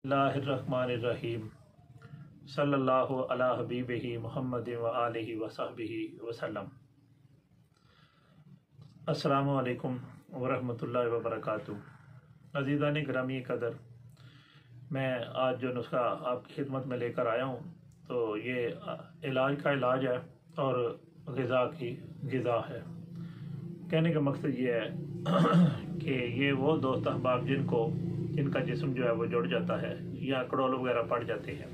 اللہ الرحمن الرحیم صلی اللہ علی حبیبہ محمد و آلہ وصحبہ وسلم۔ السلام علیکم ورحمۃ اللہ وبرکاتہ۔ عزیزان گرامی قدر، میں آج جو نسخہ آپ کی خدمت میں لے کر آیا ہوں تو یہ علاج کا علاج ہے اور غذا کی غذا ہے۔ کہنے کا مقصد یہ ہے کہ یہ وہ دوست احباب جن کا جسم جو ہے وہ جڑ جاتا ہے یا کڑول وغیرہ پڑ جاتے ہیں،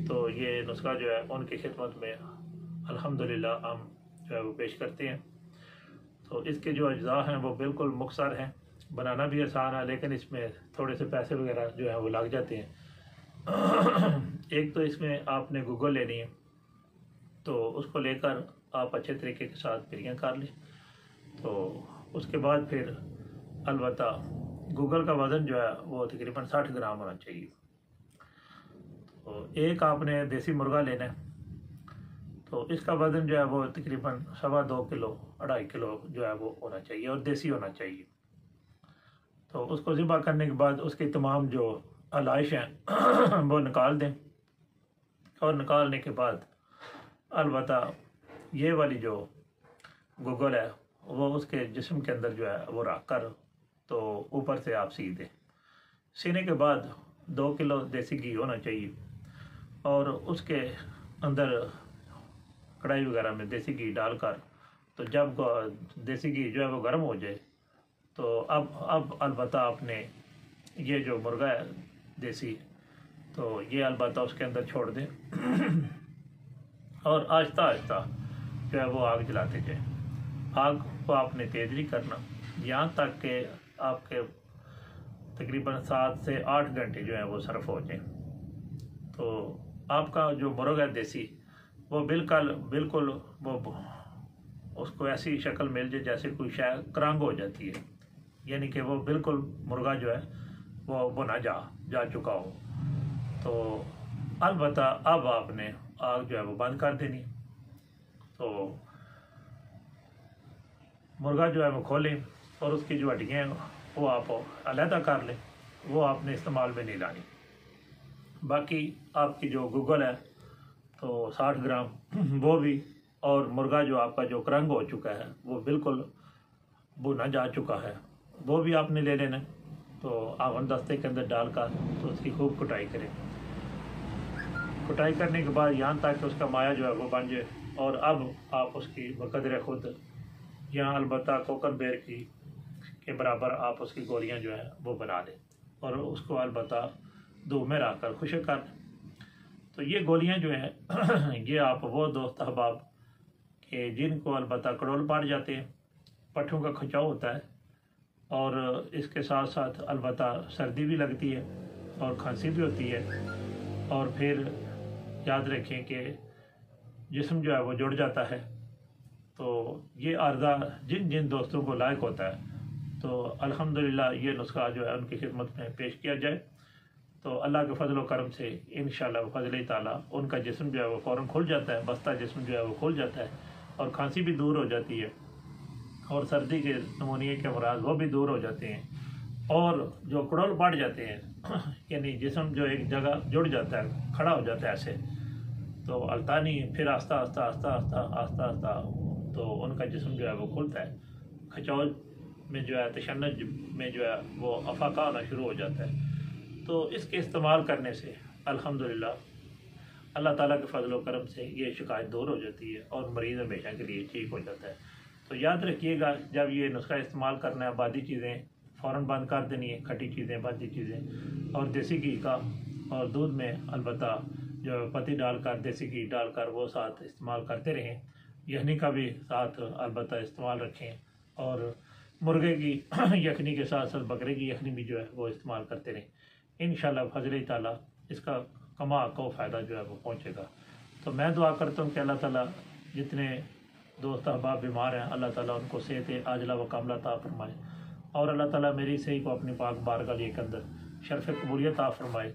تو یہ نسخہ جو ہے ان کی خدمت میں الحمدللہ ہم جو ہے وہ پیش کرتے ہیں۔ تو اس کے جو اجزاء ہیں وہ بالکل مختصر ہیں، بنانا بھی آسان ہے، لیکن اس میں تھوڑے سے پیسے وغیرہ جو ہیں وہ لگ جاتے ہیں۔ ایک تو اس میں آپ نے گوگل لینی ہے، تو اس کو لے کر آپ اچھے طریقے کے ساتھ پریاں کر لیں۔ تو اس کے بعد پھر البتہ گوگل کا وزن جو ہے وہ تقریباً 60 گرام ہونا چاہیے۔ تو ایک آپ نے دیسی مرغا لینا ہے، تو اس کا وزن جو ہے وہ تقریباً 2.25 کلو 2.5 کلو جو ہے وہ ہونا چاہیے اور دیسی ہونا چاہیے۔ تو اس کو ذبح کرنے کے بعد اس کی تمام جو علائش ہیں وہ نکال دیں، اور نکالنے کے بعد البتہ یہ والی جو گوگل ہے وہ اس کے جسم کے اندر جو ہے وہ رکھ کر تو اوپر سے آپ سی دیں۔ سینے کے بعد 2 کلو دیسی گھی ہونا چاہیے، اور اس کے اندر کڑھائی وغیرہ میں دیسی گھی ڈال کر تو جب دیسی گھی جو ہے وہ گرم ہو جائے تو اب البتہ آپ نے یہ جو مرغا ہے دیسی، تو یہ البتہ اس کے اندر چھوڑ دیں اور آہستہ آہستہ جو ہے وہ آگ جلاتے جائیں۔ آگ کو آپ نے تیز نہیں کرنا یہاں تک کہ آپ کے تقریباً 7 سے 8 گھنٹے جو ہے وہ صرف ہو جائیں۔ تو آپ کا جو مرغ ہے دیسی وہ بالکل وہ اس کو ایسی شکل مل جائے جیسے کوئی شاید کرنگ ہو جاتی ہے، یعنی کہ وہ بالکل مرغا جو ہے وہ بنا جا چکا ہو۔ تو البتہ اب آپ نے آگ جو ہے وہ بند کر دینی۔ تو مرغا جو ہے وہ کھولیں اور اس کی جو ہڈیاں ہیں وہ آپ علیحدہ کر لیں، وہ آپ نے استعمال میں نہیں لانی۔ باقی آپ کی جو گوگل ہے تو 60 گرام وہ بھی، اور مرغا جو آپ کا جو کرنگ ہو چکا ہے وہ بالکل بھونا جا چکا ہے وہ بھی آپ نے لے لینا۔ تو آون دستے کے اندر ڈال کر تو اس کی خوب کٹائی کریں۔ کٹائی کرنے کے بعد یہاں تک کہ اس کا مایا جو ہے وہ بن جائے، اور اب آپ اس کی بقدر خود یہاں البتہ کوکر بیر کے برابر آپ اس کی گولیاں جو ہیں وہ بنا لیں، اور اس کو البتہ دھوپ میں رکھ کر خشک کر لیں۔ تو یہ گولیاں جو ہیں یہ آپ وہ دوست احباب کہ جن کو البتہ کڑول پڑ جاتے ہیں، پٹھوں کا کھچاؤ ہوتا ہے، اور اس کے ساتھ ساتھ البتہ سردی بھی لگتی ہے اور کھانسی بھی ہوتی ہے، اور پھر یاد رکھیں کہ جسم جو ہے وہ جڑ جاتا ہے۔ تو یہ عارضہ جن دوستوں کو لائق ہوتا ہے تو الحمدللہ یہ نسخہ جو ہے ان کی خدمت میں پیش کیا جائے، تو اللہ کے فضل و کرم سے انشاءاللہ بفضل تعالیٰ ان کا جسم جو ہے وہ فوراً کھل جاتا ہے، بستہ جسم جو ہے وہ کھل جاتا ہے، اور کھانسی بھی دور ہو جاتی ہے، اور سردی کے نمونیے کے امراض وہ بھی دور ہو جاتے ہیں، اور جو کڑول پڑ جاتے ہیں یعنی جسم جو ایک جگہ جڑ جاتا ہے، کھڑا ہو جاتا ہے ایسے، تو التانی پھر آہستہ آہستہ تو ان کا جسم جو ہے وہ کھلتا ہے، کھچاؤ میں جو ہے تشنج میں جو ہے وہ افاقہ ہونا شروع ہو جاتا ہے۔ تو اس کے استعمال کرنے سے الحمدللہ اللہ تعالیٰ کے فضل و کرم سے یہ شکایت دور ہو جاتی ہے، اور مریض ہمیشہ کے لیے ٹھیک ہو جاتا ہے۔ تو یاد رکھیے گا جب یہ نسخہ استعمال کرنا ہے، بادی چیزیں فوراً بند کر دینی ہے، کھٹی چیزیں، بادی چیزیں، اور دیسی گھی کا اور دودھ میں البتہ جو پتی ڈال کر دیسی گھی ڈال کر وہ ساتھ استعمال کرتے رہیں۔ یخنی کا بھی ساتھ البتہ استعمال رکھیں، اور مرغے کی یخنی کے ساتھ ساتھ بکرے کی یخنی بھی جو ہے وہ استعمال کرتے رہیں۔ انشاءاللہ فضل تعالیٰ اس کا کما کو فائدہ جو ہے وہ پہنچے گا۔ تو میں دعا کرتا ہوں کہ اللہ تعالیٰ جتنے دوست احباب بیمار ہیں اللہ تعالیٰ ان کو صحت عاجلہ و کاملہ عطا فرمائے، اور اللہ تعالیٰ میری صحیح کو اپنی پاک بارگاہ کے اندر شرف قبولیت عطا فرمائے۔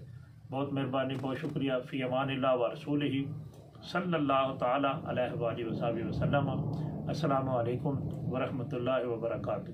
بہت مہربانی، بہت شکریہ۔ فی امان اللہ و رسولہ صلی اللہ تعالیٰ علیہ وآلہ وصحبہ وسلم۔ السلام علیکم ورحمۃ اللہ وبرکاتہ۔